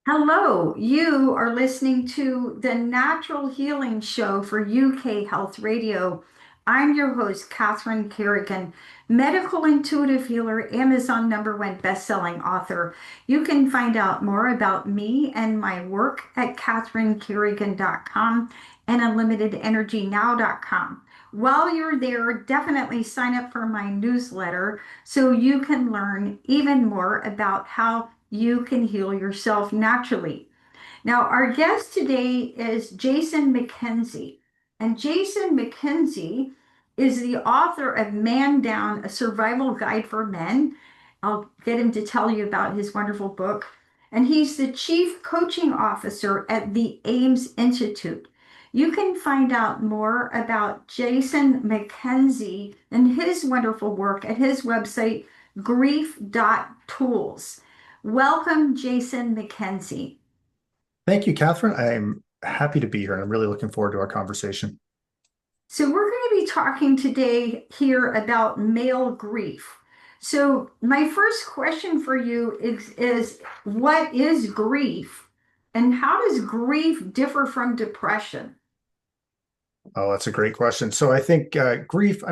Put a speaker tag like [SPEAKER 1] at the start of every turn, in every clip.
[SPEAKER 1] Hello, you are listening to the Natural Healing Show for UK Health Radio. I'm your host, Catherine Carrigan, medical intuitive healer, Amazon #1 best-selling author. You can find out more about me and my work at catherinecarrigan.com and unlimitedenergynow.com. While you're there, definitely sign up for my newsletter so you can learn even more about how you can heal yourself naturally. Now, our guest today is Jason MacKenzie. And Jason MacKenzie is the author of Man Down, a survival guide for men. I'll get him to tell you about his wonderful book. And he's the chief coaching officer at the Ames Institute. You can find out more about Jason MacKenzie and his wonderful work at his website, grief.tools. Welcome, Jason MacKenzie.
[SPEAKER 2] Thank you, Catherine. I'm happy to be here and I'm really looking forward to our conversation.
[SPEAKER 1] So, we're going to be talking today here about male grief. So, my first question for you is what is grief and how does grief differ from depression?
[SPEAKER 2] Oh, that's a great question. So I think grief,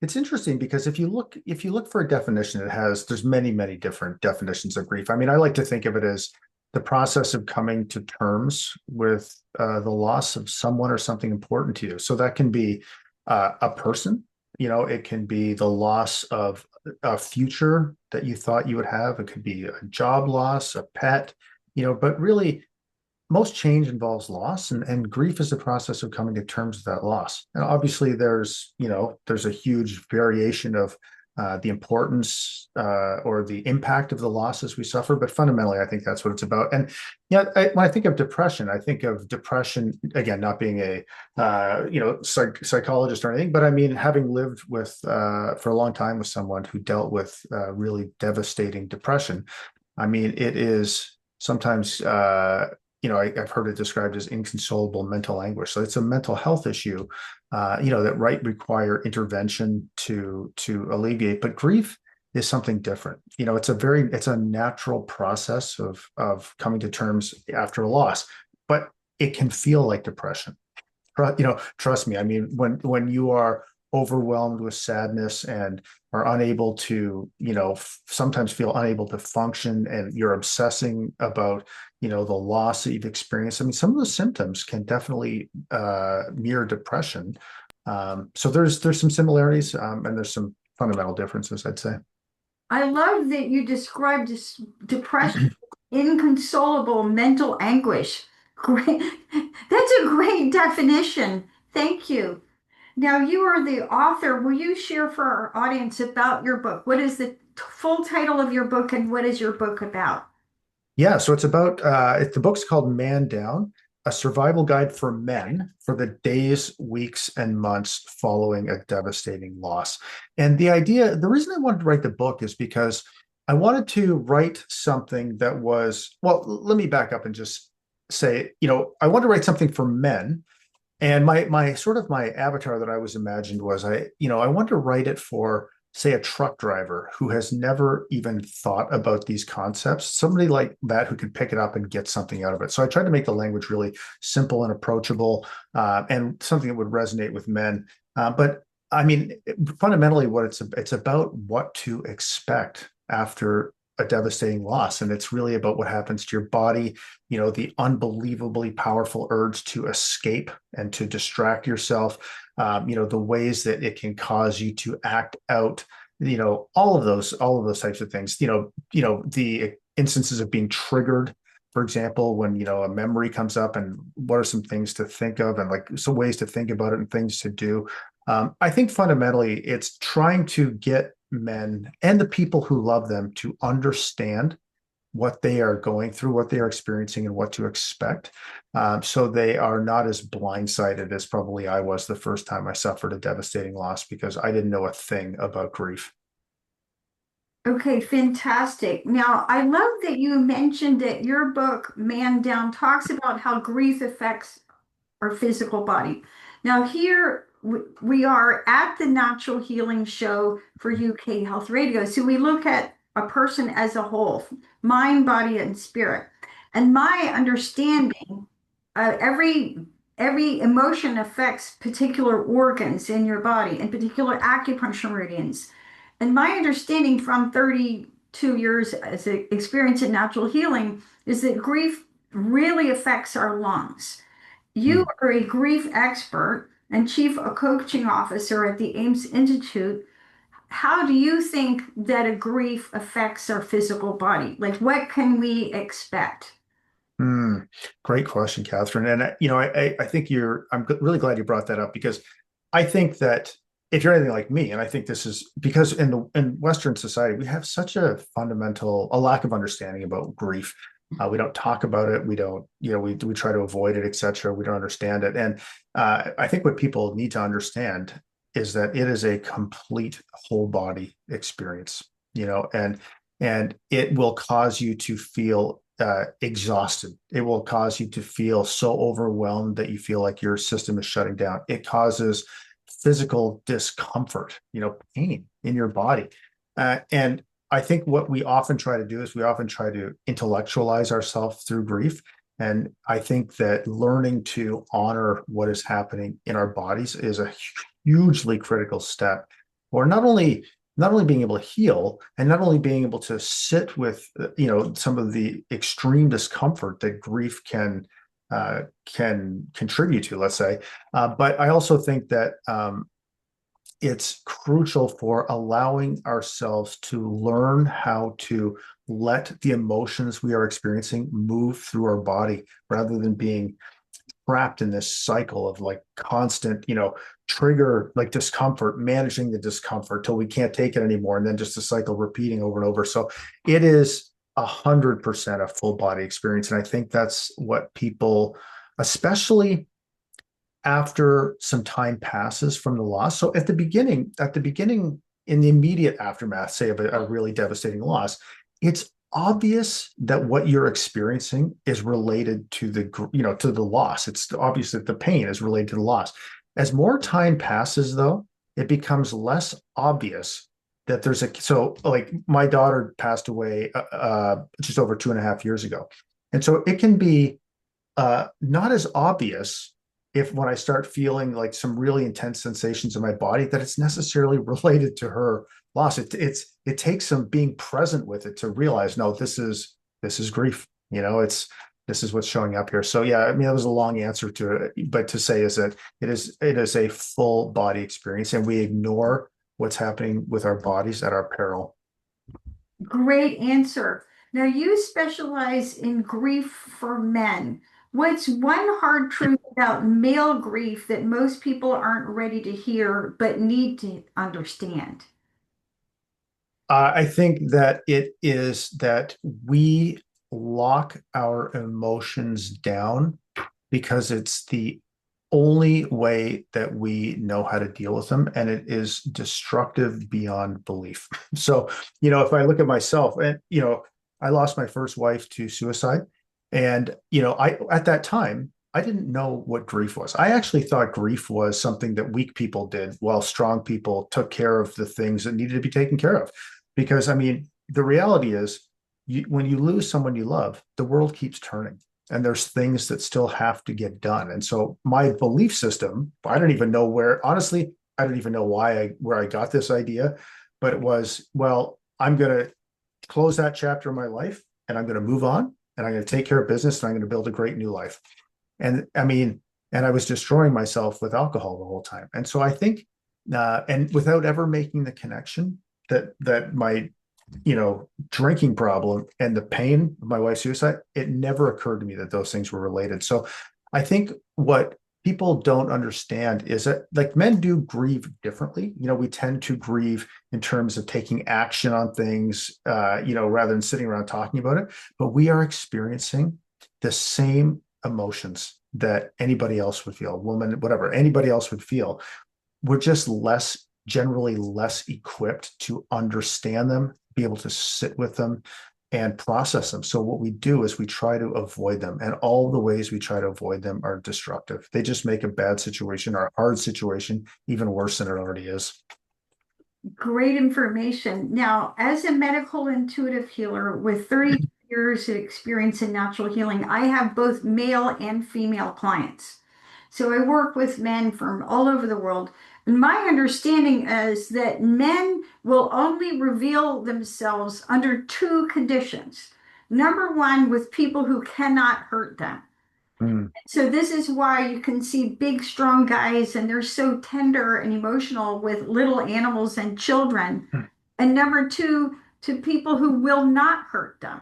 [SPEAKER 2] it's interesting because if you look for a definition, there's many different definitions of grief. I mean, I like to think of it as the process of coming to terms with the loss of someone or something important to you. So that can be a person, it can be the loss of a future that you thought you would have. It could be a job loss, a pet, but really most change involves loss, and grief is the process of coming to terms with that loss. And obviously there's a huge variation of the importance or the impact of the losses we suffer, but fundamentally I think that's what it's about. And when I think of depression, I think of depression, again, not being a psychologist or anything, but I mean, having lived with for a long time with someone who dealt with really devastating depression. I mean, it is sometimes I've heard it described as inconsolable mental anguish. So it's a mental health issue, that might require intervention to alleviate. But grief is something different. It's a natural process of coming to terms after a loss, but it can feel like depression. Trust me. I mean, when you are overwhelmed with sadness and are unable to, sometimes feel unable to function, and you're obsessing about, the loss that you've experienced. I mean, some of the symptoms can definitely mirror depression. So there's some similarities, and there's some fundamental differences, I'd say.
[SPEAKER 1] I love that you described depression, inconsolable mental anguish. Great. That's a great definition. Thank you. Now, you are the author. Will you share for our audience about your book? What is the full title of your book and what is your book about?
[SPEAKER 2] Yeah, so the book's called Man Down, a survival guide for men for the days, weeks, and months following a devastating loss. And the reason I wanted to write the book is because I wanted to write something that was, well, let me back up and just say, I wanted to write something for men. And my avatar that I was imagined was I wanted to write it for, say, a truck driver who has never even thought about these concepts, somebody like that who could pick it up and get something out of it. So I tried to make the language really simple and approachable, and something that would resonate with men. But I mean, fundamentally, it's about what to expect after a devastating loss, and it's really about what happens to your body, the unbelievably powerful urge to escape and to distract yourself, the ways that it can cause you to act out, all of those types of things, the instances of being triggered, for example, when a memory comes up, and what are some things to think of, and like some ways to think about it and things to do. I think fundamentally it's trying to get men and the people who love them to understand what they are going through, what they are experiencing, and what to expect. So they are not as blindsided as probably I was the first time I suffered a devastating loss, because I didn't know a thing about grief.
[SPEAKER 1] Okay, fantastic. Now, I love that you mentioned that your book, Man Down, talks about how grief affects our physical body. Now, here we are at the Natural Healing Show for UK Health Radio. So we look at a person as a whole, mind, body, and spirit. And my understanding, every emotion affects particular organs in your body and particular acupuncture meridians. And my understanding from 32 years as an experience in natural healing is that grief really affects our lungs. You
[SPEAKER 2] Hmm.
[SPEAKER 1] are a grief expert and chief coaching officer at the Ames Institute. How do you think that a grief affects our physical body? Like, what can we expect?
[SPEAKER 2] Hmm. Great question, Catherine. And I think I'm really glad you brought that up because I think that if you're anything like me, and I think this is because in Western society we have such a lack of understanding about grief. We don't talk about it. We don't, we try to avoid it, etc. We don't understand it, and I think what people need to understand is that it is a complete whole body experience. And it will cause you to feel exhausted. It will cause you to feel so overwhelmed that you feel like your system is shutting down. It causes physical discomfort, pain in your body. And I think what we often try to do is we often try to intellectualize ourselves through grief. And I think that learning to honor what is happening in our bodies is a hugely critical step, or not only being able to heal and not only being able to sit with some of the extreme discomfort that grief can contribute to, let's say, but I also think that it's crucial for allowing ourselves to learn how to let the emotions we are experiencing move through our body rather than being trapped in this cycle of like constant, trigger like discomfort, managing the discomfort till we can't take it anymore, and then just the cycle repeating over and over. So it is 100% a full body experience, and I think that's what people, especially after some time passes from the loss. So at the beginning, in the immediate aftermath, say of a really devastating loss, it's obvious that what you're experiencing is related to the loss. It's obvious that the pain is related to the loss. As more time passes, though, it becomes less obvious that so like my daughter passed away just over 2.5 years ago. And so it can be not as obvious if when I start feeling like some really intense sensations in my body that it's necessarily related to her loss. It takes some being present with it to realize, no, this is grief. This is what's showing up here. So yeah, I mean that was a long answer to it, but to say is that it is a full body experience, and we ignore what's happening with our bodies at our peril.
[SPEAKER 1] Great answer. Now, you specialize in grief for men. What's one hard truth about male grief that most people aren't ready to hear but need to understand?
[SPEAKER 2] I think that it is that we lock our emotions down because it's the only way that we know how to deal with them, and it is destructive beyond belief. So, if I look at myself, and I lost my first wife to suicide, and I at that time I didn't know what grief was. I actually thought grief was something that weak people did while strong people took care of the things that needed to be taken care of. Because I mean, the reality is, when you lose someone you love, the world keeps turning and there's things that still have to get done. And so my belief system, I don't even know honestly, I don't even know where I got this idea, but it was, well, I'm going to close that chapter of my life and I'm going to move on and I'm going to take care of business and I'm going to build a great new life. And I mean, and I was destroying myself with alcohol the whole time. And so I think, and without ever making the connection that my drinking problem and the pain of my wife's suicide, it never occurred to me that those things were related. So I think what people don't understand is that like men do grieve differently. We tend to grieve in terms of taking action on things, rather than sitting around talking about it. But we are experiencing the same emotions that anybody else would feel, woman, whatever, anybody else would feel. We're just generally less equipped to understand them, be able to sit with them and process them. So what we do is we try to avoid them, and all the ways we try to avoid them are destructive. They just make a bad situation or a hard situation even worse than it already is.
[SPEAKER 1] Great information. Now, as a medical intuitive healer with 30 years of experience in natural healing. I have both male and female clients. So I work with men from all over the world. And my understanding is that men will only reveal themselves under two conditions. Number one, with people who cannot hurt them.
[SPEAKER 2] Mm,
[SPEAKER 1] So this is why you can see big, strong guys and they're so tender and emotional with little animals and children.
[SPEAKER 2] mm,
[SPEAKER 1] And number two, to people who will not hurt them.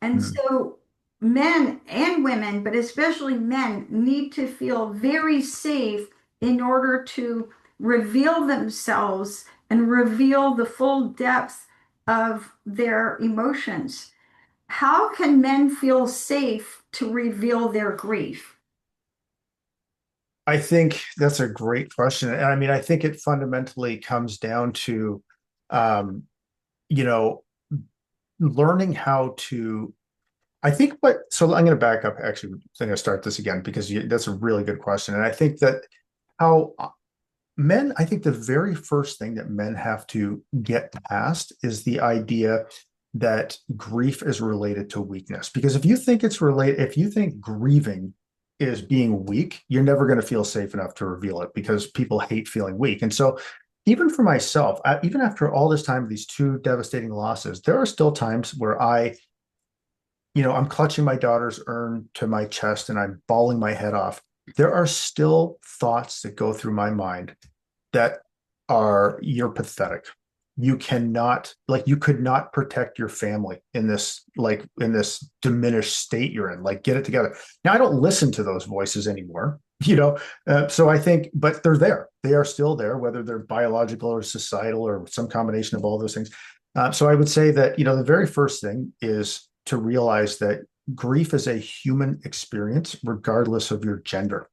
[SPEAKER 1] And
[SPEAKER 2] mm.
[SPEAKER 1] so men and women, but especially men, need to feel very safe in order to reveal themselves and reveal the full depth of their emotions. How can men feel safe to reveal their grief?
[SPEAKER 2] I think that's a great question. And I mean, I think it fundamentally comes down to, um, you know, learning how to. I think so I'm going to back up. Actually, I'm going to start this again because that's a really good question. And I think that how men, I think the very first thing that men have to get past is the idea that grief is related to weakness. Because if you think grieving is being weak, you're never going to feel safe enough to reveal it because people hate feeling weak. And so, even for myself, even after all this time, these two devastating losses, there are still times where I'm clutching my daughter's urn to my chest and I'm bawling my head off. There are still thoughts that go through my mind that you're pathetic. You cannot, like, you could not protect your family in this diminished state you're in. Like, get it together. Now, I don't listen to those voices anymore, so I think, but they're there. They are still there, whether they're biological or societal or some combination of all those things. So I would say that, the very first thing is to realize that grief is a human experience, regardless of your gender,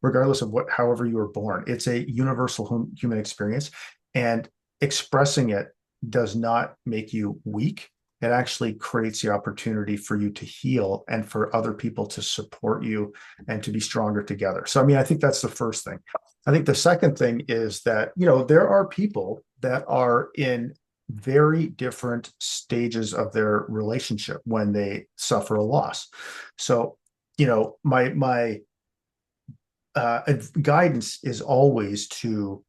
[SPEAKER 2] regardless of however you were born. It's a universal human experience. And expressing it does not make you weak. It actually creates the opportunity for you to heal and for other people to support you and to be stronger together. So, I mean, I think that's the first thing. I think the second thing is that, there are people that are in very different stages of their relationship when they suffer a loss. So, my guidance is always to,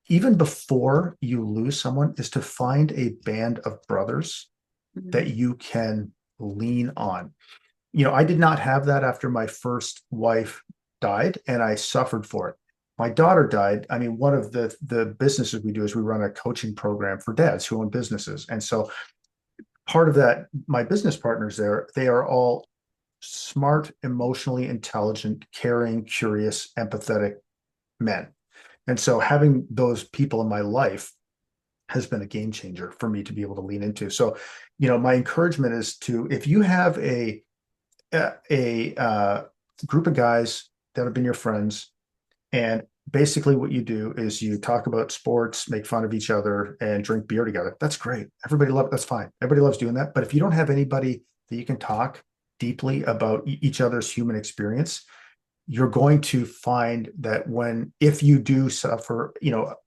[SPEAKER 2] even before you lose someone, is to find a band of brothers that you can lean on. I did not have that after my first wife died, and I suffered for it. My daughter died. I mean, one of the businesses we do is we run a coaching program for dads who own businesses. And so part of that, my business partners there, they are all smart, emotionally intelligent, caring, curious, empathetic men. And so having those people in my life has been a game changer for me to be able to lean into. So, my encouragement is to, if you have a group of guys that have been your friends, and basically what you do is you talk about sports, make fun of each other, and drink beer together. That's great. That's fine. Everybody loves doing that. But if you don't have anybody that you can talk deeply about each other's human experience, you're going to find that if you do suffer,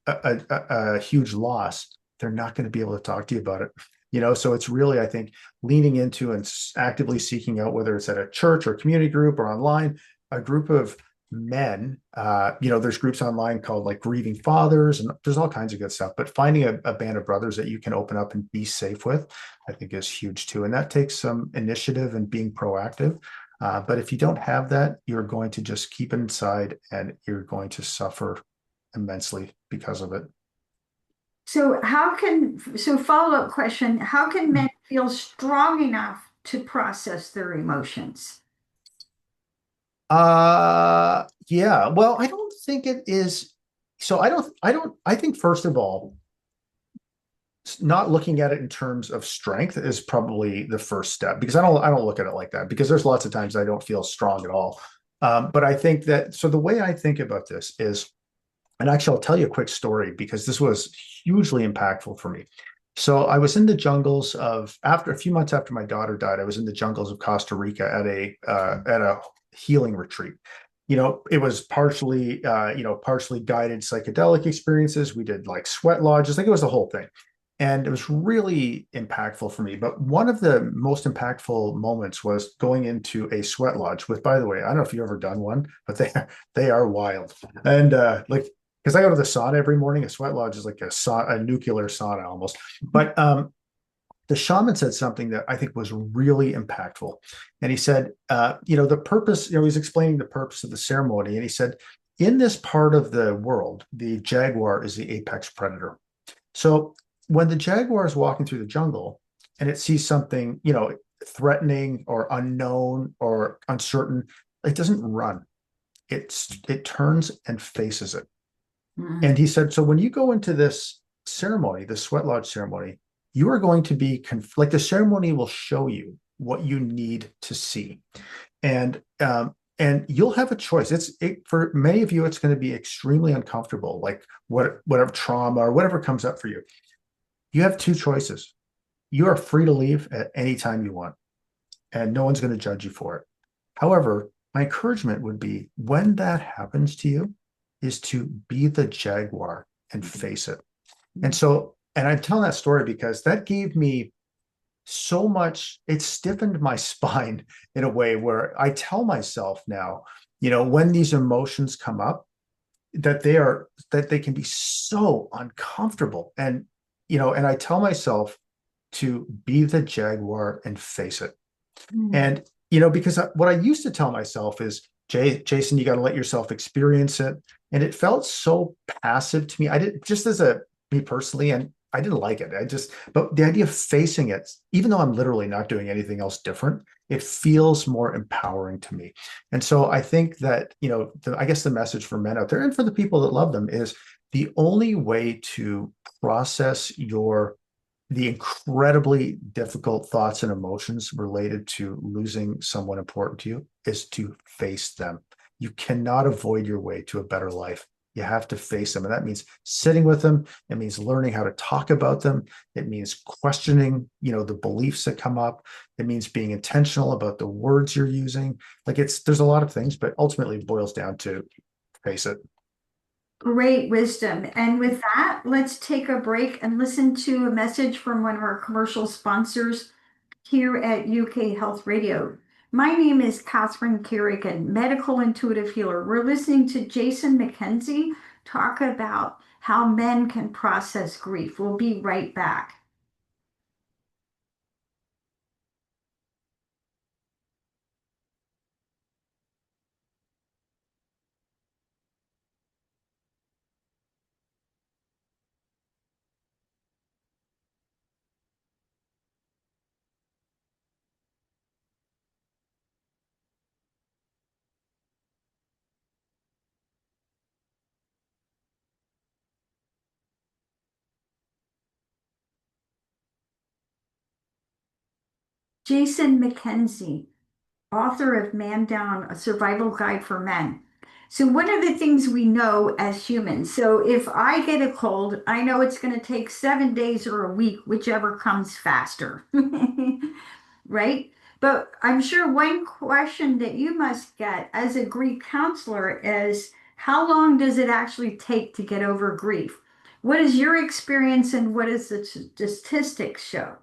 [SPEAKER 2] a huge loss, they're not going to be able to talk to you about it. So it's really, I think, leaning into and actively seeking out, whether it's at a church or community group or online, a group of men. There's groups online called like Grieving Fathers, and there's all kinds of good stuff. But finding a band of brothers that you can open up and be safe with, I think, is huge too. And that takes some initiative and being proactive. But if you don't have that, you're going to just keep it inside and you're going to suffer immensely because of it.
[SPEAKER 1] So follow-up question, how can men feel strong enough to process their emotions?
[SPEAKER 2] Yeah. Well, I don't think it is. So I think first of all, not looking at it in terms of strength is probably the first step, because I don't look at it like that, because there's lots of times I don't feel strong at all. But I think that, so the way I think about this is, and actually I'll tell you a quick story because this was hugely impactful for me. So I was in the jungles after a few months after my daughter died, I was in the jungles of Costa Rica at a healing retreat. It was partially guided psychedelic experiences. We did like sweat lodges, like it was the whole thing. And it was really impactful for me. But one of the most impactful moments was going into a sweat lodge with, by the way, I don't know if you've ever done one, but they are wild. And like, because I go to the sauna every morning, a sweat lodge is like a nuclear sauna almost. But the shaman said something that I think was really impactful. And he said, the purpose, he was explaining the purpose of the ceremony. And he said, in this part of the world, the jaguar is the apex predator. So when the jaguar is walking through the jungle and it sees something, threatening or unknown or uncertain, it doesn't run. It turns and faces it. And
[SPEAKER 1] Mm.
[SPEAKER 2] he said, so when you go into this ceremony, the sweat lodge ceremony, you are going to be like the ceremony will show you what you need to see, and you'll have a choice. For many of you, it's going to be extremely uncomfortable, like whatever trauma or whatever comes up for you. You have two choices. You are free to leave at any time you want, and no one's going to judge you for it. However, my encouragement would be when that happens to you, is to be the jaguar and face it. And I'm telling that story because that gave me so much, it stiffened my spine in a way where I tell myself now, when these emotions come up, that they can be so uncomfortable. And I tell myself to be the jaguar and face it.
[SPEAKER 1] Mm.
[SPEAKER 2] And, because what I used to tell myself is, Jason, you got to let yourself experience it. And it felt so passive to me. I did just as me personally, and I didn't like it. But the idea of facing it, even though I'm literally not doing anything else different, it feels more empowering to me. And so I think that, I guess the message for men out there and for the people that love them is the only way to process the incredibly difficult thoughts and emotions related to losing someone important to you is to face them. You cannot avoid your way to a better life. You have to face them. And that means sitting with them. It means learning how to talk about them. It means questioning, the beliefs that come up. It means being intentional about the words you're using. Like there's a lot of things, but ultimately it boils down to face it.
[SPEAKER 1] Great wisdom. And with that, let's take a break and listen to a message from one of our commercial sponsors here at UK Health Radio. My name is Catherine Carrigan, medical intuitive healer. We're listening to Jason MacKenzie talk about how men can process grief. We'll be right back. Jason MacKenzie, author of Man Down, a survival guide for men. So, what are the things we know as humans? So, if I get a cold, I know it's going to take 7 days or a week, whichever comes faster, right? But I'm sure one question that you must get as a grief counselor is how long does it actually take to get over grief? What is your experience and what does the statistics show?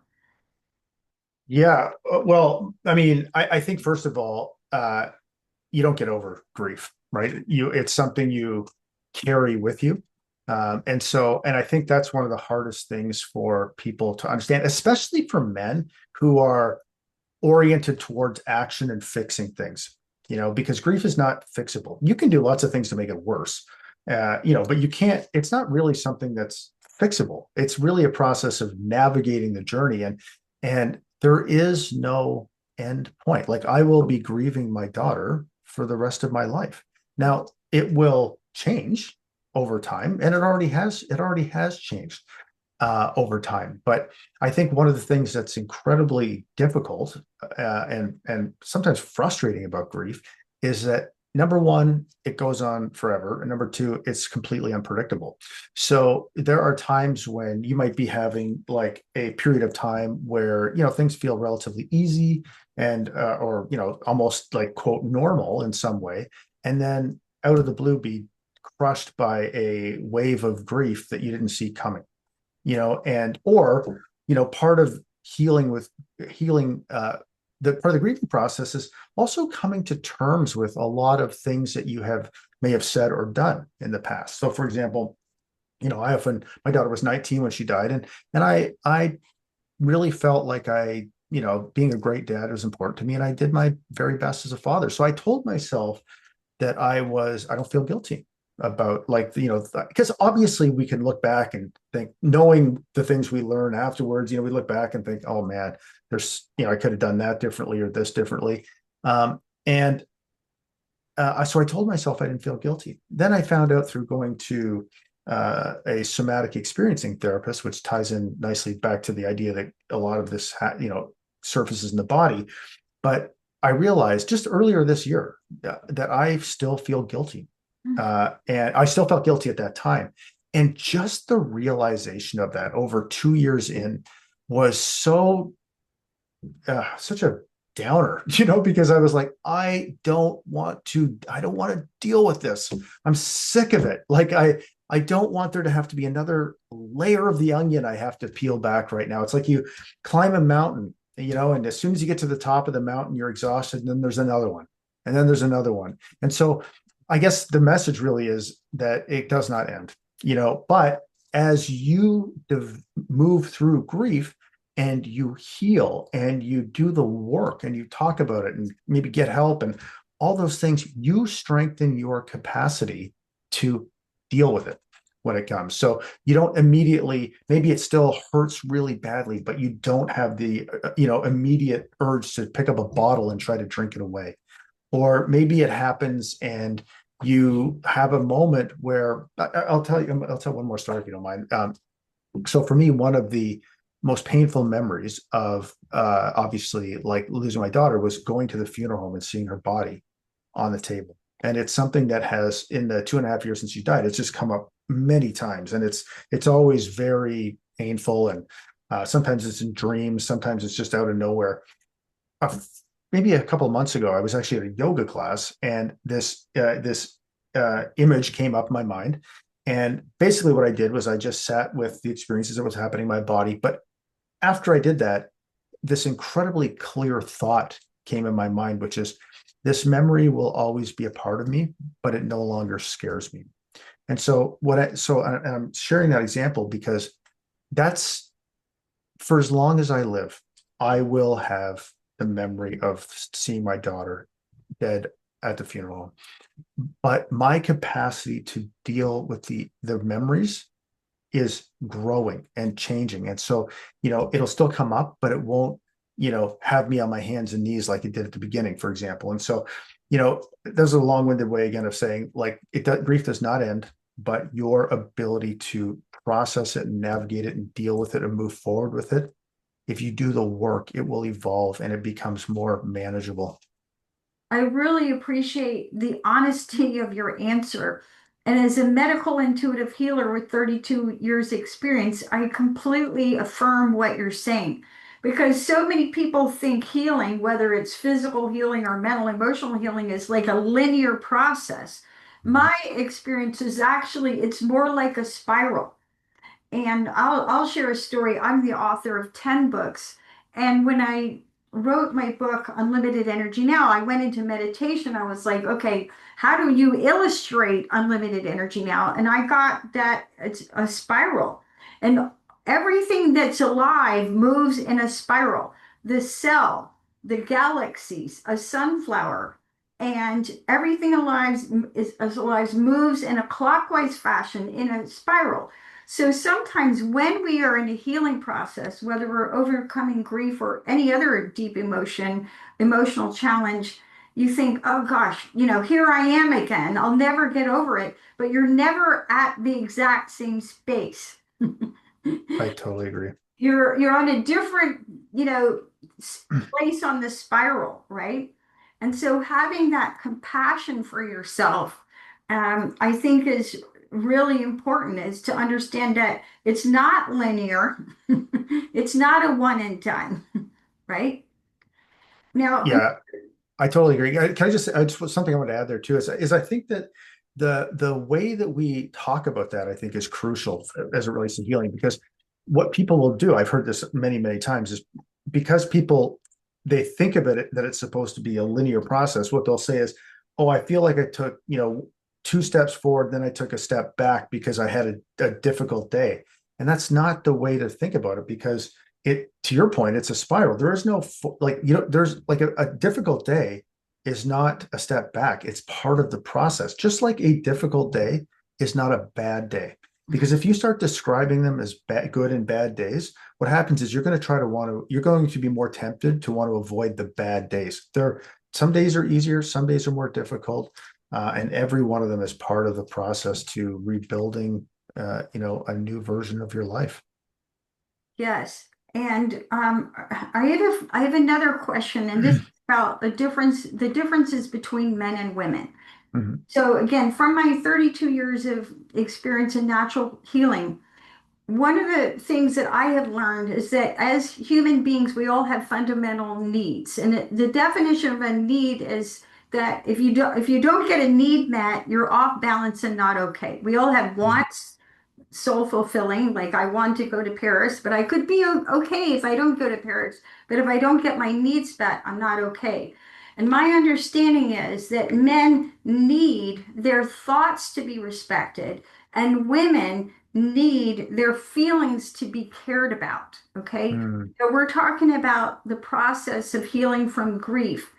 [SPEAKER 2] Yeah. Well, I mean, I think first of all, you don't get over grief, right? It's something you carry with you. And I think that's one of the hardest things for people to understand, especially for men who are oriented towards action and fixing things, because grief is not fixable. You can do lots of things to make it worse, but you can't, it's not really something that's fixable. It's really a process of navigating the journey. And there is no end point. Like I will be grieving my daughter for the rest of my life. Now it will change over time, and it already has changed over time. But I think one of the things that's incredibly difficult and sometimes frustrating about grief is that number one, it goes on forever, and number two, it's completely unpredictable. So there are times when you might be having like a period of time where things feel relatively easy and or almost like quote normal in some way, and then out of the blue be crushed by a wave of grief that you didn't see coming. and or part of healing with healing the part of the grieving process is also coming to terms with a lot of things that you have may have said or done in the past. So for example, my daughter was 19 when she died, and I really felt like being a great dad was important to me, and I did my very best as a father. So I told myself that I don't feel guilty about, like, because obviously we can look back and think, knowing the things we learn afterwards, we look back and think, oh man, I could have done that differently or this differently. And so I told myself I didn't feel guilty. Then I found out through going to a somatic experiencing therapist, which ties in nicely back to the idea that a lot of this, surfaces in the body. But I realized just earlier this year that I still feel guilty. And I still felt guilty at that time. And just the realization of that over 2 years in was such a downer, because I was like, I don't want to deal with this. I'm sick of it. Like I don't want there to have to be another layer of the onion I have to peel back right now. It's like you climb a mountain, and as soon as you get to the top of the mountain, you're exhausted, and then there's another one, and then there's another one. And so I guess the message really is that it does not end, but as you move through grief, and you heal and you do the work and you talk about it and maybe get help and all those things, you strengthen your capacity to deal with it when it comes. So you don't immediately, maybe it still hurts really badly, but you don't have the immediate urge to pick up a bottle and try to drink it away. Or maybe it happens and you have a moment where I'll tell one more story if you don't mind. So for me, one of the most painful memories of obviously like losing my daughter was going to the funeral home and seeing her body on the table. And it's something that has, in the 2.5 years since she died, it's just come up many times, and it's always very painful. And sometimes it's in dreams, sometimes it's just out of nowhere. Maybe a couple of months ago, I was actually at a yoga class, and this image came up in my mind. And basically, what I did was I just sat with the experiences that was happening in my body. But after I did that, this incredibly clear thought came in my mind, which is, this memory will always be a part of me, but it no longer scares me. And so and I'm sharing that example because that's, for as long as I live, I will have the memory of seeing my daughter dead at the funeral. But my capacity to deal with the memories is growing and changing. And so, it'll still come up, but it won't, have me on my hands and knees like it did at the beginning, for example. And so, there's a long-winded way again of saying, like, grief does not end, but your ability to process it and navigate it and deal with it and move forward with it, if you do the work, it will evolve and it becomes more manageable.
[SPEAKER 1] I really appreciate the honesty of your answer. And as a medical intuitive healer with 32 years experience, I completely affirm what you're saying. Because so many people think healing, whether it's physical healing or mental emotional healing, is like a linear process. My experience is actually, it's more like a spiral. And I'll share a story. I'm the author of 10 books. And when I wrote my book, Unlimited Energy Now, I went into meditation. I was like, okay, how do you illustrate unlimited energy now? And I got that it's a spiral. And everything that's alive moves in a spiral. The cell, the galaxies, a sunflower, and everything alive moves in a clockwise fashion in a spiral. So sometimes when we are in a healing process, whether we're overcoming grief or any other deep emotional challenge, you think, oh gosh, here I am again. I'll never get over it. But you're never at the exact same space.
[SPEAKER 2] I totally agree.
[SPEAKER 1] You're on a different, place on the spiral, right? And so having that compassion for yourself, I think is really important, is to understand that it's not linear. It's not a one and done, right? Now,
[SPEAKER 2] Yeah, I totally agree. Can I just something I want to add there too is I think that the way that we talk about that, I think, is crucial as it relates to healing, because what people will do, I've heard this many, many times, is because people, they think of it that it's supposed to be a linear process. What they'll say is, oh, I feel like I took, two steps forward, then I took a step back because I had a difficult day. And that's not the way to think about it, because to your point, it's a spiral. There is no, like, there's like a difficult day is not a step back. It's part of the process. Just like a difficult day is not a bad day. Because if you start describing them as good and bad days, what happens is you're going to be more tempted to want to avoid the bad days. Some days are easier, some days are more difficult, and every one of them is part of the process to rebuilding, a new version of your life.
[SPEAKER 1] Yes. And I have another question, and this is about the differences between men and women.
[SPEAKER 2] Mhm.
[SPEAKER 1] So again, from my 32 years of experience in natural healing, one of the things that I have learned is that as human beings, we all have fundamental needs. And the definition of a need is that if you don't get a need met, you're off balance and not okay. We all have wants, soul fulfilling, like I want to go to Paris, but I could be okay if I don't go to Paris. But if I don't get my needs met, I'm not okay. And my understanding is that men need their thoughts to be respected, and women need their feelings to be cared about. Okay.
[SPEAKER 2] Mm.
[SPEAKER 1] So we're talking about the process of healing from grief.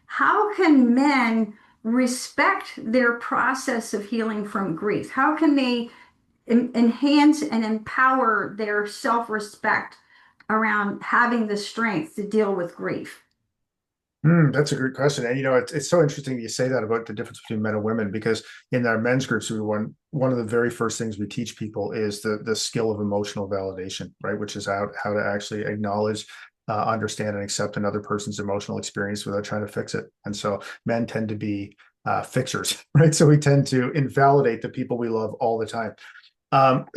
[SPEAKER 1] How can men respect their process of healing from grief? How can they enhance and empower their self-respect around having the strength to deal with grief?
[SPEAKER 2] That's a great question. And it's so interesting that you say that about the difference between men and women, because in our men's groups, one of the very first things we teach people is the skill of emotional validation, right? Which is how to actually acknowledge, understand, and accept another person's emotional experience without trying to fix it. And so men tend to be fixers, right? So we tend to invalidate the people we love all the time.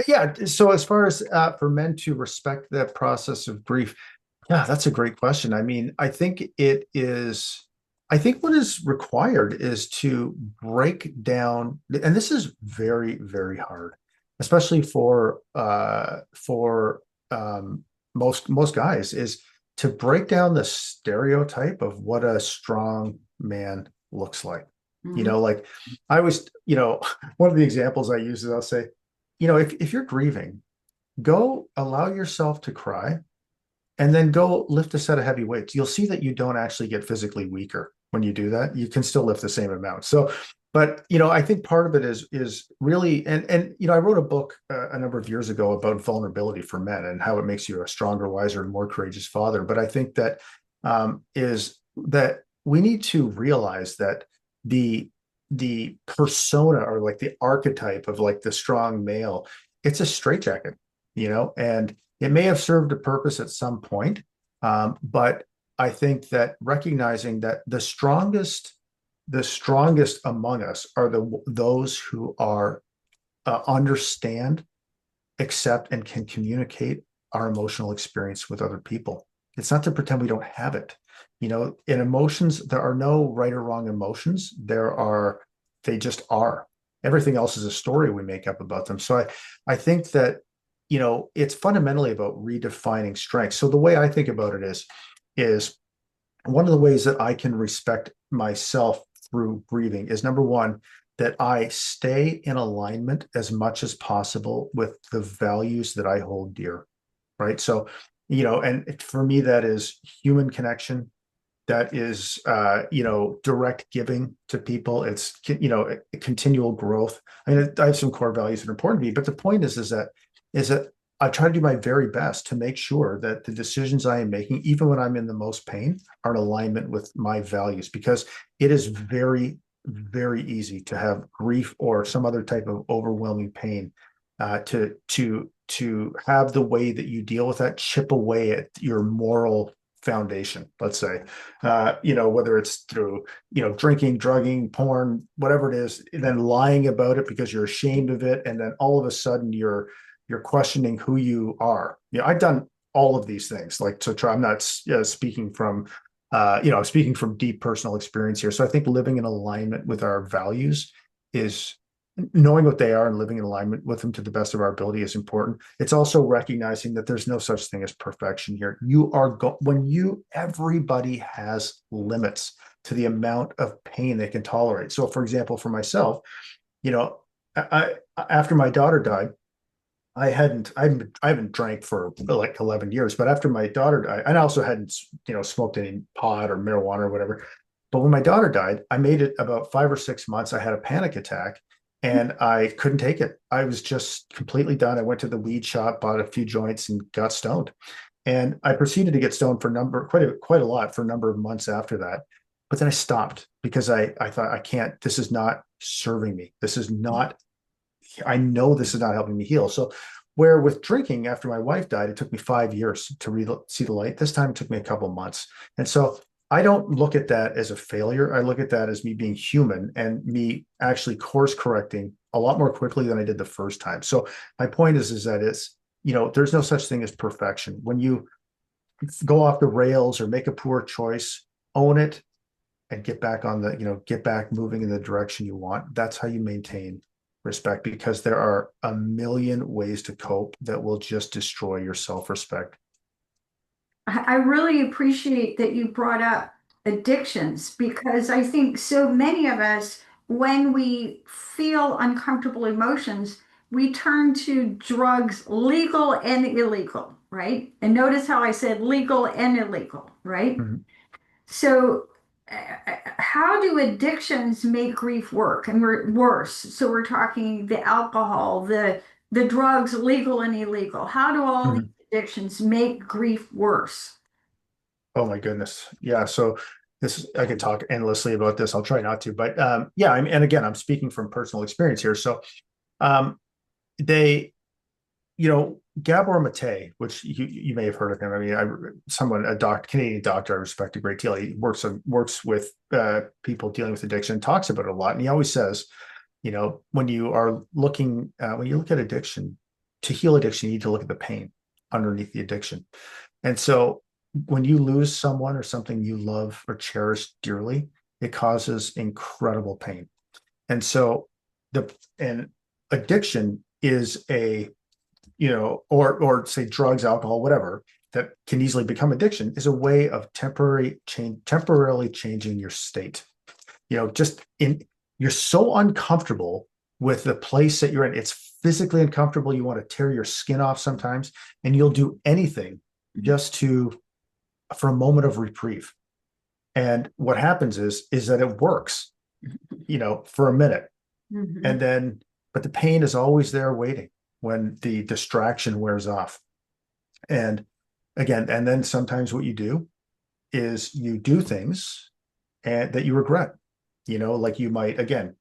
[SPEAKER 2] Yeah. So as far as for men to respect that process of grief, yeah, that's a great question. I mean, I think what is required is to break down, and this is very, very hard, especially for most guys, is to break down the stereotype of what a strong man looks like.
[SPEAKER 1] Mhm.
[SPEAKER 2] Like I always, one of the examples I use is I'll say, if you're grieving, go allow yourself to cry and then go lift a set of heavy weights. You'll see that you don't actually get physically weaker when you do that. You can still lift the same amount. So, but I think part of it is really, and I wrote a book a number of years ago about vulnerability for men and how it makes you a stronger, wiser, and more courageous father. But I think that is that we need to realize that the persona, or like the archetype of like the strong male, it's a straitjacket, and it may have served a purpose at some point, but I think that recognizing that the strongest among us are those who are understand, accept, and can communicate our emotional experience with other people. It's not to pretend we don't have it. In emotions, there are no right or wrong emotions. They just are. Everything else is a story we make up about them. So I think that it's fundamentally about redefining strength. So the way I think about it is one of the ways that I can respect myself through grieving is, number one, that I stay in alignment as much as possible with the values that I hold dear, right? So, and for me, that is human connection. That is, direct giving to people. It's, continual growth. I mean, I have some core values that are important to me, but the point is that I try to do my very best to make sure that the decisions I am making, even when I'm in the most pain, are in alignment with my values, because it is very, very easy to have grief or some other type of overwhelming pain, to have the way that you deal with that chip away at your moral foundation, let's say, whether it's through, drinking, drugging, porn, whatever it is, and then lying about it because you're ashamed of it. And then all of a sudden you're questioning who you are. I've done all of these things, like, to try. I'm not speaking from, speaking from deep personal experience here. So I think living in alignment with our values is knowing what they are and living in alignment with them to the best of our ability is important. It's also recognizing that there's no such thing as perfection here. Everybody has limits to the amount of pain they can tolerate. So, for example, for myself, you know, after my daughter died, I haven't drank for like 11 years, but after my daughter died, and I also hadn't, smoked any pot or marijuana or whatever. But when my daughter died, I made it about 5 or 6 months. I had a panic attack and I couldn't take it. I was just completely done. I went to the weed shop, bought a few joints and got stoned. And I proceeded to get stoned for quite a lot for a number of months after that. But then I stopped because I thought I can't, this is not serving me. This is not, I know this is not helping me heal. So where with drinking after my wife died, it took me 5 years to see the light. This time it took me a couple of months. And so I don't look at that as a failure. I look at that as me being human and me actually course correcting a lot more quickly than I did the first time. So my point is that there's no such thing as perfection. When you go off the rails or make a poor choice, own it and get back get back moving in the direction you want. That's how you maintain respect, because there are a million ways to cope that will just destroy your self-respect.
[SPEAKER 1] I really appreciate that you brought up addictions because I think so many of us, when we feel uncomfortable emotions, we turn to drugs, legal and illegal, right? And notice how I said legal and illegal, right?
[SPEAKER 2] Mhm.
[SPEAKER 1] So, how do addictions make grief work and we're worse? So we're talking the alcohol, the drugs, legal and illegal. How do all these
[SPEAKER 2] Mhm.
[SPEAKER 1] addictions make grief worse?
[SPEAKER 2] Oh my goodness. Yeah. So I can talk endlessly about this. I'll try not to, but yeah. And again, I'm speaking from personal experience here. So um, they, Gabor Mate, which you may have heard of him. I mean, Canadian doctor I respect a great deal. He works with people dealing with addiction, talks about it a lot, and he always says, when you look at addiction, to heal addiction, you need to look at the pain underneath the addiction. And so when you lose someone or something you love or cherish dearly, it causes incredible pain. And so and addiction is or say drugs, alcohol, whatever, that can easily become addiction, is a way of temporarily changing your state. Just in You're so uncomfortable with the place that you're in. It's physically uncomfortable. You want to tear your skin off sometimes, and you'll do anything just for a moment of reprieve. And what happens is that it works, for a minute.
[SPEAKER 1] Mhm.
[SPEAKER 2] And then, but the pain is always there waiting when the distraction wears off. And again, and then sometimes what you do is you do things that you regret. Like you might, again,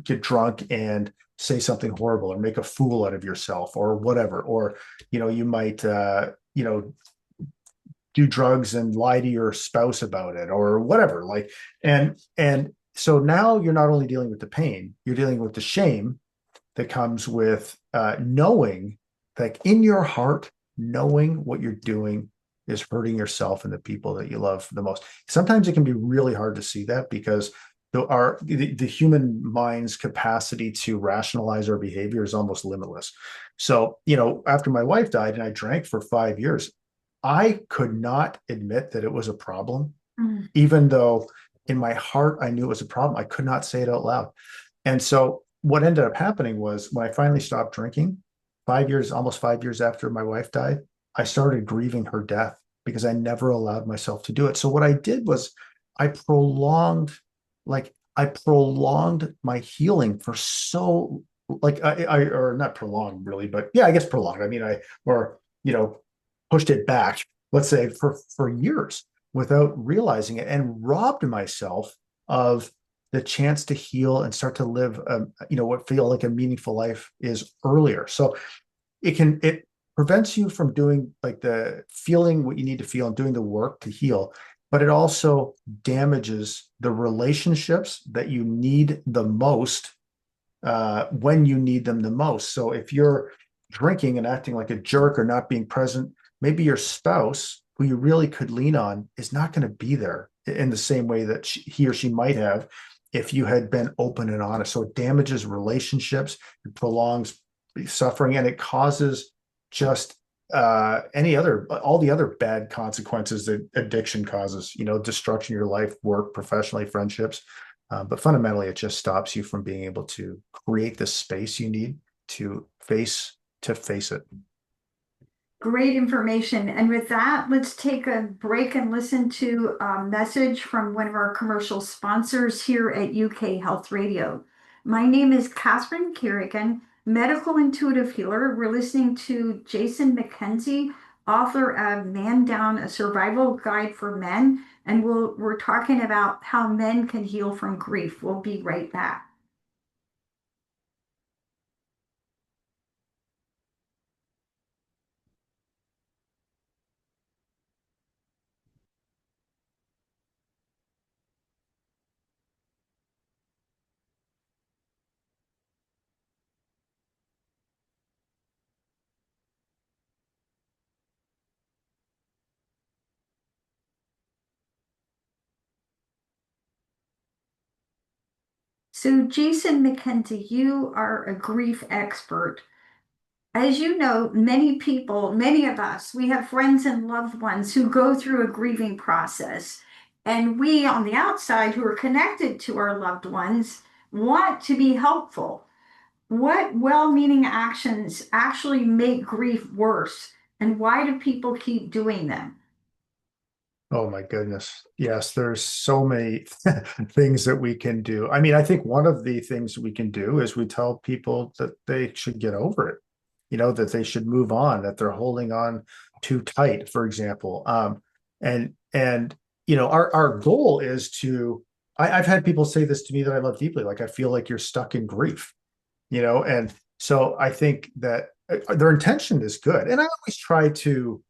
[SPEAKER 2] get drunk and say something horrible or make a fool out of yourself or whatever. Or, you might, do drugs and lie to your spouse about it or whatever. And so now you're not only dealing with the pain, you're dealing with the shame that comes with knowing, like in your heart, knowing what you're doing is hurting yourself and the people that you love the most. Sometimes it can be really hard to see that because the human mind's capacity to rationalize our behavior is almost limitless. So, after my wife died and I drank for 5 years, I could not admit that it was a problem,
[SPEAKER 1] Mhm.
[SPEAKER 2] even though in my heart I knew it was a problem. I could not say it out loud. And so what ended up happening was when I finally stopped drinking, almost 5 years after my wife died, I started grieving her death because I never allowed myself to do it. So what I did was I prolonged, I prolonged my healing for so or not prolonged really, but yeah, I guess prolonged. I mean, or, you know, pushed it back, let's say for years without realizing it and robbed myself of the chance to heal and start to live, what feel like a meaningful life is earlier. So it prevents you from doing like the feeling what you need to feel and doing the work to heal, but it also damages the relationships that you need the most when you need them the most. So if you're drinking and acting like a jerk or not being present, maybe your spouse, who you really could lean on, is not going to be there in the same way that he or she might have if you had been open and honest. So it damages relationships, it prolongs suffering, and it causes just any other all the other bad consequences that addiction causes, destruction of your life, work, professionally, friendships. But fundamentally, it just stops you from being able to create the space you need to face it.
[SPEAKER 1] Great information. And with that, let's take a break and listen to a message from one of our commercial sponsors here at UK Health Radio. My name is Catherine Carrigan, medical intuitive healer. We're listening to Jason MacKenzie, author of Man Down, a survival guide for men. And we're talking about how men can heal from grief. We'll be right back. So, Jason MacKenzie, you are a grief expert. As you know, many people, many of us, we have friends and loved ones who go through a grieving process. And we on the outside who are connected to our loved ones want to be helpful. What well-meaning actions actually make grief worse? And why do people keep doing them?
[SPEAKER 2] Oh my goodness. Yes, there's so many things that we can do. I mean, I think one of the things we can do is we tell people that they should get over it, that they should move on, that they're holding on too tight, for example. And our goal is to I've had people say this to me that I love deeply, like I feel like you're stuck in grief, and so I think that their intention is good. And I always try to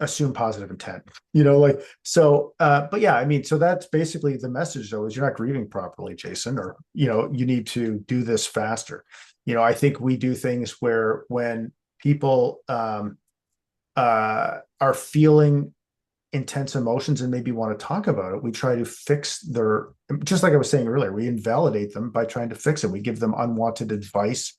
[SPEAKER 2] assume positive intent, like so but yeah, I mean, so that's basically the message though, is you're not grieving properly, Jason, or you need to do this faster. I think we do things where when people are feeling intense emotions and maybe want to talk about it, we try to fix their, just like I was saying earlier, we invalidate them by trying to fix it. We give them unwanted advice.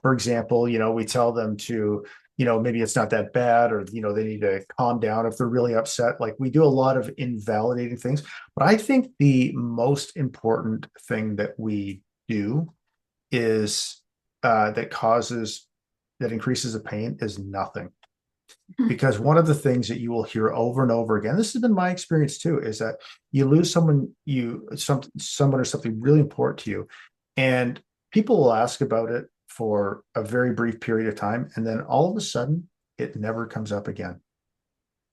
[SPEAKER 2] For example, we tell them to, maybe it's not that bad, or, they need to calm down if they're really upset. Like, we do a lot of invalidating things. But I think the most important thing that we do is that increases the pain is nothing. Because one of the things that you will hear over and over again, this has been my experience too, is that you lose someone or something really important to you, and people will ask about it for a very brief period of time, and then all of a sudden it never comes up again.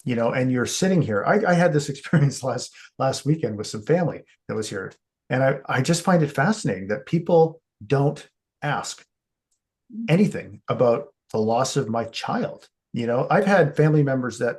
[SPEAKER 2] And you're sitting here. I had this experience last weekend with some family that was here, and I just find it fascinating that people don't ask anything about the loss of my child. I've had family members that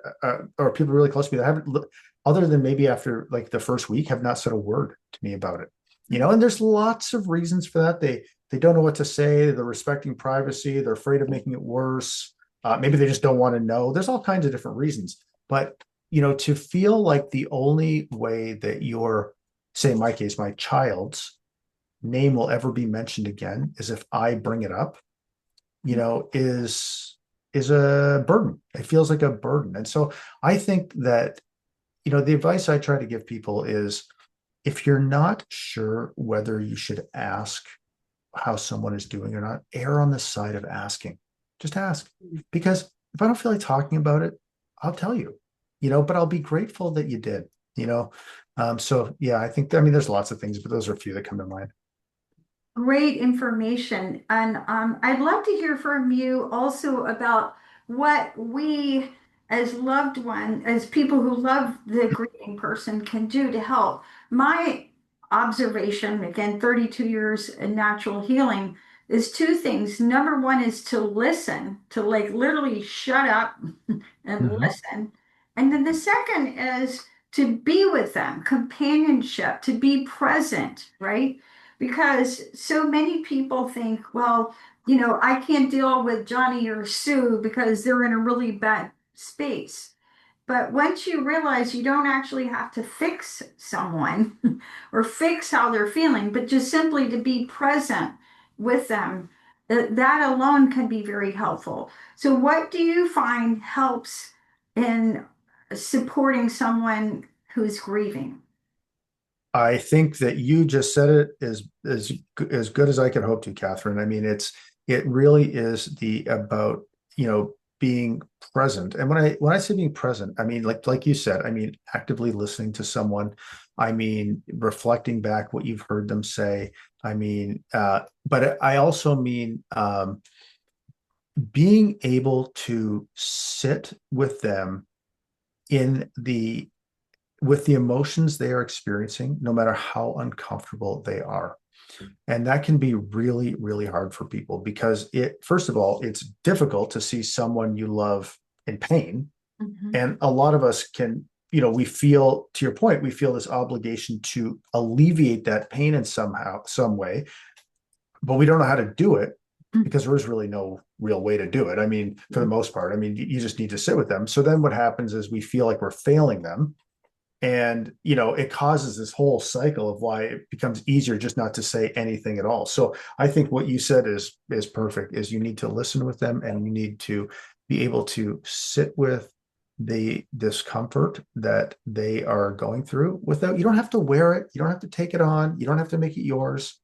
[SPEAKER 2] or people really close to me that haven't, other than maybe after like the first week, have not said a word to me about it. And there's lots of reasons for that. They don't know what to say. They're respecting privacy. They're afraid of making it worse. Maybe they just don't want to know. There's all kinds of different reasons. But to feel like the only way that your, say in my case, my child's name will ever be mentioned again is if I bring it up, is a burden. It feels like a burden. And so I think that, the advice I try to give people is, if you're not sure whether you should ask how someone is doing or not, err on the side of asking. Just ask. Because if I don't feel like talking about it, I'll tell you, but I'll be grateful that you did, so yeah, I mean, there's lots of things, but those are a few that come to mind.
[SPEAKER 1] Great information. And I'd love to hear from you also about what we, as loved one, as people who love the grieving person, can do to help. My observation, again, 32 years in natural healing, is two things. Number one is to listen, to like literally shut up and
[SPEAKER 2] Mhm.
[SPEAKER 1] listen. And then the second is to be with them, companionship, to be present, right? Because so many people think, well, I can't deal with Johnny or Sue because they're in a really bad space. But once you realize you don't actually have to fix someone or fix how they're feeling, but just simply to be present with them, that alone can be very helpful. So, what do you find helps in supporting someone who's grieving?
[SPEAKER 2] I think that you just said it as good as I could hope to, Catherine. I mean, it really is the about, being present. And when I say being present, I mean like you said, I mean actively listening to someone. I mean reflecting back what you've heard them say. I mean, but I also mean being able to sit with them in the with the emotions they are experiencing, no matter how uncomfortable they are. And that can be really, really hard for people because first of all, it's difficult to see someone you love in pain.
[SPEAKER 1] Mhm.
[SPEAKER 2] And a lot of us can, we feel, to your point, we feel this obligation to alleviate that pain in some way, but we don't know how to do it because there is really no real way to do it. I mean, for the most part, I mean, you just need to sit with them. So then what happens is we feel like we're failing them, and it causes this whole cycle of why it becomes easier just not to say anything at all. So I think what you said is perfect. Is you need to listen with them, and you need to be able to sit with the discomfort that they are going through without, you don't have to wear it, you don't have to take it on, you don't have to make it yours,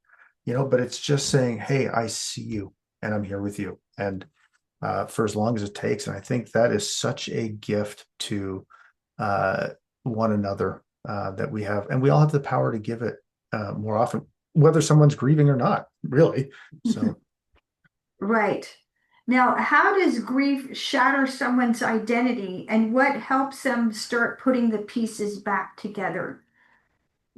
[SPEAKER 2] but it's just saying, hey, I see you and I'm here with you, and for as long as it takes. And I think that is such a gift to uh, one another, that we have, and we all have the power to give it more often, whether someone's grieving or not, really. So,
[SPEAKER 1] Right. Now, how does grief shatter someone's identity and what helps them start putting the pieces back together?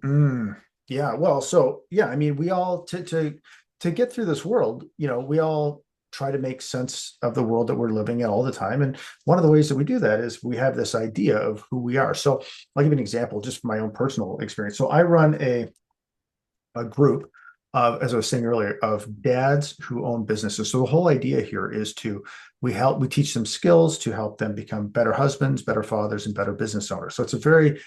[SPEAKER 2] mm, yeah, well, so yeah, I mean, we all to get through this world, we all try to make sense of the world that we're living in all the time. And one of the ways that we do that is we have this idea of who we are. So I'll give you an example just from my own personal experience. So I run a group of, as I was saying earlier, of dads who own businesses. So the whole idea here is we teach them skills to help them become better husbands, better fathers, and better business owners. So it's a very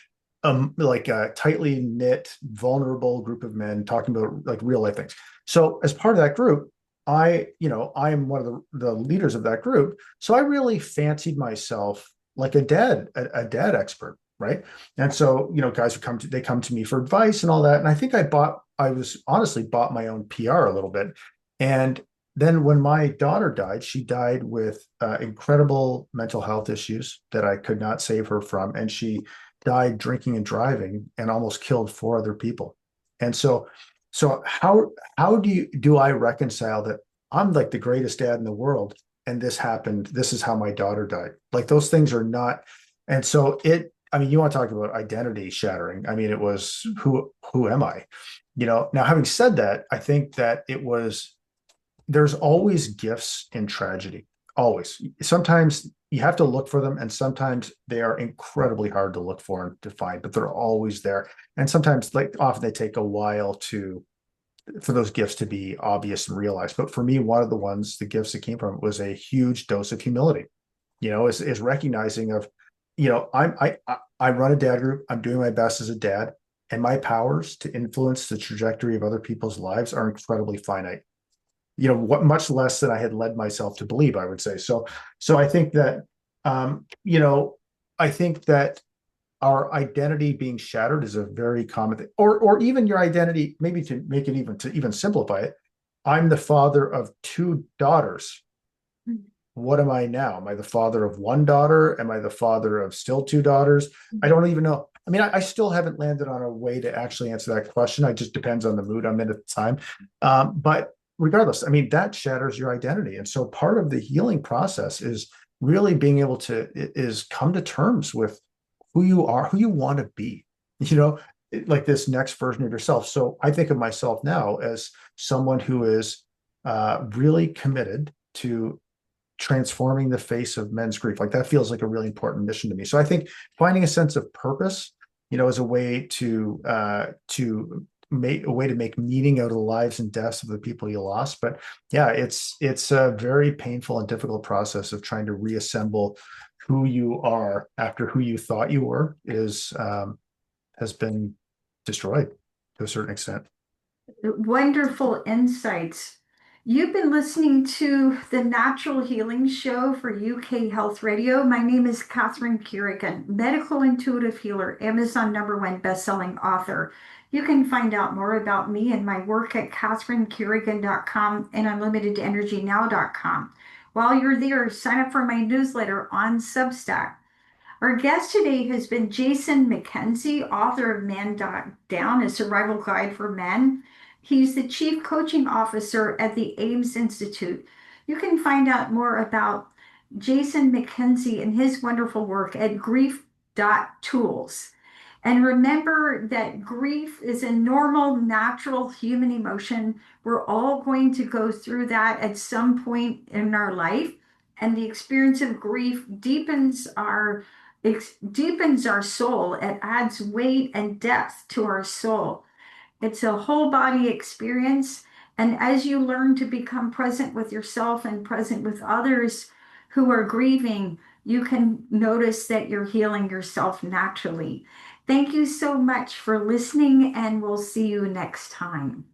[SPEAKER 2] like a tightly knit, vulnerable group of men talking about like real life things. So as part of that group, I am one of the leaders of that group. So I really fancied myself like a dad expert, right? And so, guys they come to me for advice and all that. And I think I was honestly bought my own PR a little bit. And then when my daughter died, she died with incredible mental health issues that I could not save her from. And she died drinking and driving and almost killed four other people. And so how do I reconcile that I'm like the greatest dad in the world and this happened? This is how my daughter died. Like those things are not. And so I mean, you want to talk about identity shattering. I mean, it was who am I? Now having said that, I think that there's always gifts in tragedy. Always. Sometimes you have to look for them, and sometimes they are incredibly hard to look for and to find, but they're always there. And sometimes, like often, they take a while for those gifts to be obvious and realized. But for me, one of the gifts that came from it was a huge dose of humility. Is recognizing of, I run a dad group. I'm doing my best as a dad, and my powers to influence the trajectory of other people's lives are incredibly finite. What much less than I had led myself to believe, I would say. So I think that, um, you know, I think that our identity being shattered is a very common thing, or even your identity, maybe to even simplify it. I'm the father of two daughters. What am I now? Am I the father of one daughter? Am I the father of still two daughters? I don't even know. I mean, I still haven't landed on a way to actually answer that question. It just depends on the mood I'm in at the time. But regardless, I mean, that shatters your identity. And so part of the healing process is really being able to is come to terms with who you are, who you want to be, like this next version of yourself. So I think of myself now as someone who is really committed to transforming the face of men's grief. Like that feels like a really important mission to me. So I think finding a sense of purpose, is a way to a way to make meaning out of the lives and deaths of the people you lost. But yeah, it's a very painful and difficult process of trying to reassemble who you are after who you thought you were is has been destroyed to a certain extent.
[SPEAKER 1] Wonderful insights. You've been listening to the Natural Healing Show for UK Health Radio. My name is Catherine Carrigan, medical intuitive healer, Amazon #1 bestselling author. You can find out more about me and my work at catherinecarrigan.com and unlimitedenergynow.com. While you're there, sign up for my newsletter on Substack. Our guest today has been Jason MacKenzie, author of Man Down, a survival guide for men. He's the chief coaching officer at the Ames Institute. You can find out more about Jason MacKenzie and his wonderful work at grief.tools. And remember that grief is a normal, natural human emotion. We're all going to go through that at some point in our life. And the experience of grief deepens our soul. It adds weight and depth to our soul. It's a whole body experience. And as you learn to become present with yourself and present with others who are grieving, you can notice that you're healing yourself naturally. Thank you so much for listening, and we'll see you next time.